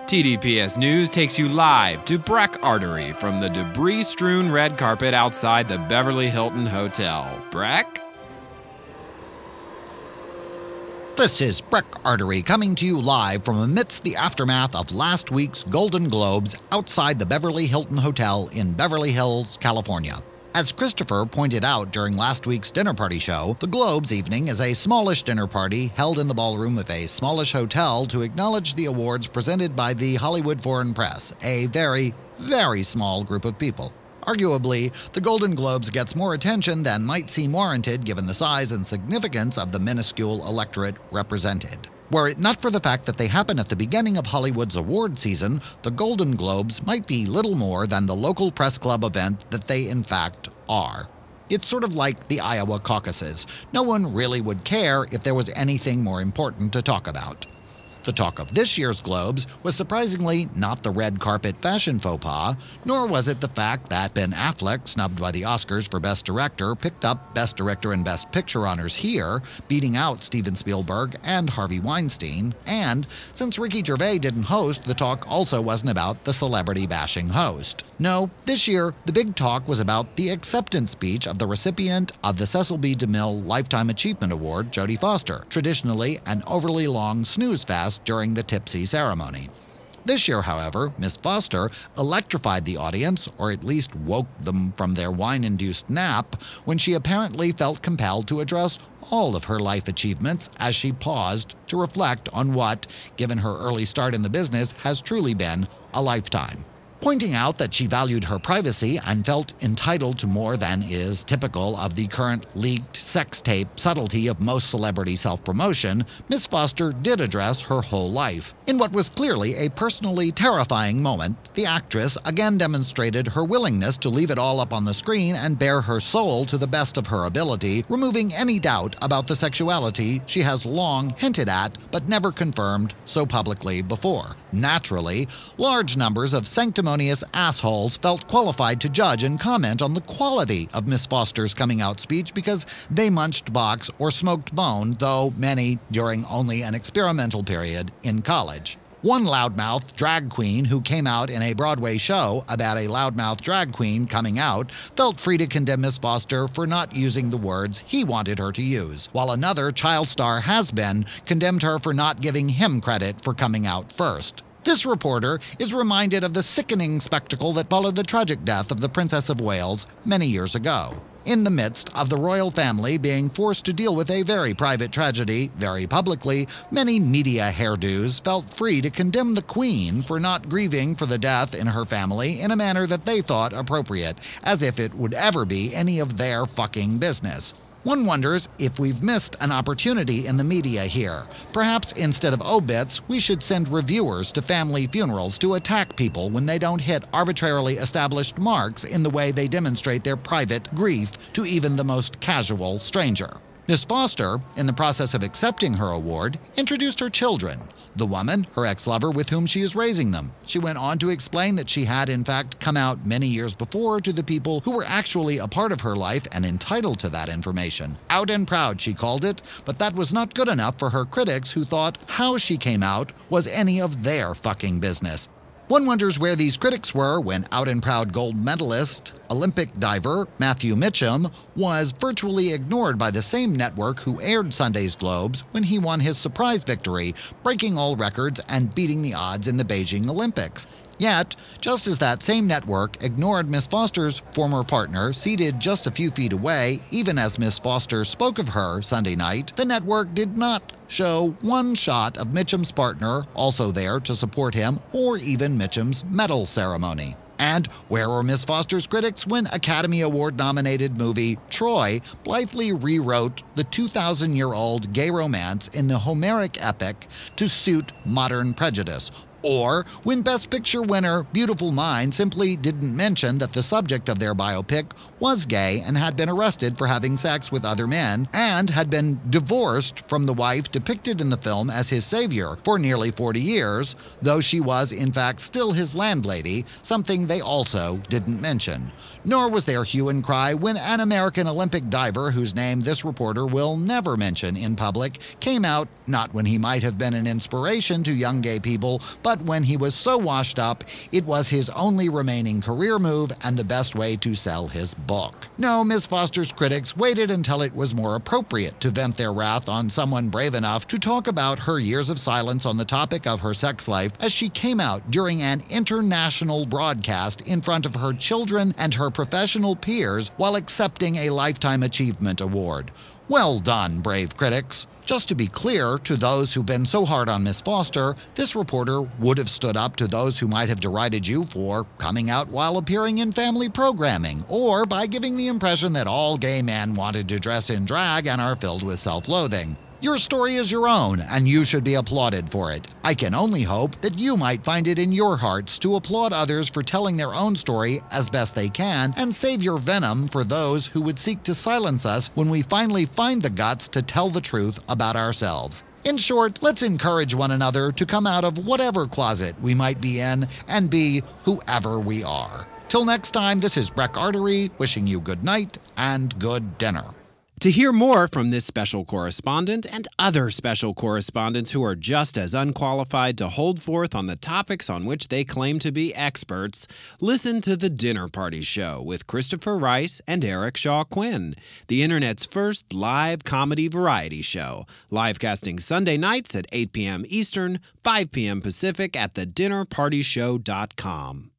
TDPS News takes you live to Breck Artery from the debris-strewn red carpet outside the Beverly Hilton Hotel. Breck? This is Breck Artery coming to you live from amidst the aftermath of last week's Golden Globes outside the Beverly Hilton Hotel in Beverly Hills, California. As Christopher pointed out during last week's dinner party show, the Globes evening is a smallish dinner party held in the ballroom of a smallish hotel to acknowledge the awards presented by the Hollywood Foreign Press, a very, very small group of people. Arguably, the Golden Globes gets more attention than might seem warranted given the size and significance of the minuscule electorate represented. Were it not for the fact that they happen at the beginning of Hollywood's award season, the Golden Globes might be little more than the local press club event that they in fact are. It's sort of like the Iowa caucuses. No one really would care if there was anything more important to talk about. The talk of this year's Globes was surprisingly not the red carpet fashion faux pas, nor was it the fact that Ben Affleck, snubbed by the Oscars for Best Director, picked up Best Director and Best Picture honors here, beating out Steven Spielberg and Harvey Weinstein, and since Ricky Gervais didn't host, the talk also wasn't about the celebrity-bashing host. No, this year, the big talk was about the acceptance speech of the recipient of the Cecil B. DeMille Lifetime Achievement Award, Jodie Foster, traditionally an overly long snooze fest during the tipsy ceremony. This year, however, Miss Foster electrified the audience, or at least woke them from their wine-induced nap, when she apparently felt compelled to address all of her life achievements as she paused to reflect on what, given her early start in the business, has truly been a lifetime. Pointing out that she valued her privacy and felt entitled to more than is typical of the current leaked sex tape subtlety of most celebrity self-promotion, Miss Foster did address her whole life. In what was clearly a personally terrifying moment, the actress again demonstrated her willingness to leave it all up on the screen and bare her soul to the best of her ability, removing any doubt about the sexuality she has long hinted at but never confirmed so publicly before. Naturally, large numbers of sanctimonious assholes felt qualified to judge and comment on the quality of Miss Foster's coming out speech because they munched box or smoked bone, though many during only an experimental period in college. One loudmouth drag queen who came out in a Broadway show about a loudmouth drag queen coming out felt free to condemn Miss Foster for not using the words he wanted her to use, while another child star has-been condemned her for not giving him credit for coming out first. This reporter is reminded of the sickening spectacle that followed the tragic death of the Princess of Wales many years ago. In the midst of the royal family being forced to deal with a very private tragedy very publicly, many media hairdos felt free to condemn the Queen for not grieving for the death in her family in a manner that they thought appropriate, as if it would ever be any of their fucking business. One wonders if we've missed an opportunity in the media here. Perhaps instead of obits, we should send reviewers to family funerals to attack people when they don't hit arbitrarily established marks in the way they demonstrate their private grief to even the most casual stranger. Miss Foster, in the process of accepting her award, introduced her children. The woman, her ex-lover with whom she is raising them. She went on to explain that she had in fact come out many years before to the people who were actually a part of her life and entitled to that information. Out and proud, she called it, but that was not good enough for her critics who thought how she came out was any of their fucking business. One wonders where these critics were when out and proud gold medalist, Olympic diver Matthew Mitchum was virtually ignored by the same network who aired Sunday's Globes when he won his surprise victory, breaking all records and beating the odds in the Beijing Olympics. Yet, just as that same network ignored Miss Foster's former partner, seated just a few feet away, even as Miss Foster spoke of her Sunday night, the network did not show one shot of Mitchum's partner also there to support him, or even Mitchum's medal ceremony. And where were Miss Foster's critics when Academy Award-nominated movie Troy blithely rewrote the 2,000-year-old gay romance in the Homeric epic to suit modern prejudice? Or when Best Picture winner Beautiful Mind simply didn't mention that the subject of their biopic was gay and had been arrested for having sex with other men and had been divorced from the wife depicted in the film as his savior for nearly 40 years, though she was in fact still his landlady, something they also didn't mention. Nor was there hue and cry when an American Olympic diver whose name this reporter will never mention in public came out not when he might have been an inspiration to young gay people, but when he was so washed up, it was his only remaining career move and the best way to sell his book. No, Miss Foster's critics waited until it was more appropriate to vent their wrath on someone brave enough to talk about her years of silence on the topic of her sex life as she came out during an international broadcast in front of her children and her professional peers while accepting a Lifetime Achievement Award. Well done, brave critics. Just to be clear, to those who've been so hard on Miss Foster, this reporter would have stood up to those who might have derided you for coming out while appearing in family programming, or by giving the impression that all gay men wanted to dress in drag and are filled with self-loathing. Your story is your own, and you should be applauded for it. I can only hope that you might find it in your hearts to applaud others for telling their own story as best they can, and save your venom for those who would seek to silence us when we finally find the guts to tell the truth about ourselves. In short, let's encourage one another to come out of whatever closet we might be in and be whoever we are. Till next time, this is Breck Artery wishing you good night and good dinner. To hear more from this special correspondent and other special correspondents who are just as unqualified to hold forth on the topics on which they claim to be experts, listen to The Dinner Party Show with Christopher Rice and Eric Shaw Quinn, the Internet's first live comedy variety show, livecasting Sunday nights at 8 p.m. Eastern, 5 p.m. Pacific at thedinnerpartyshow.com.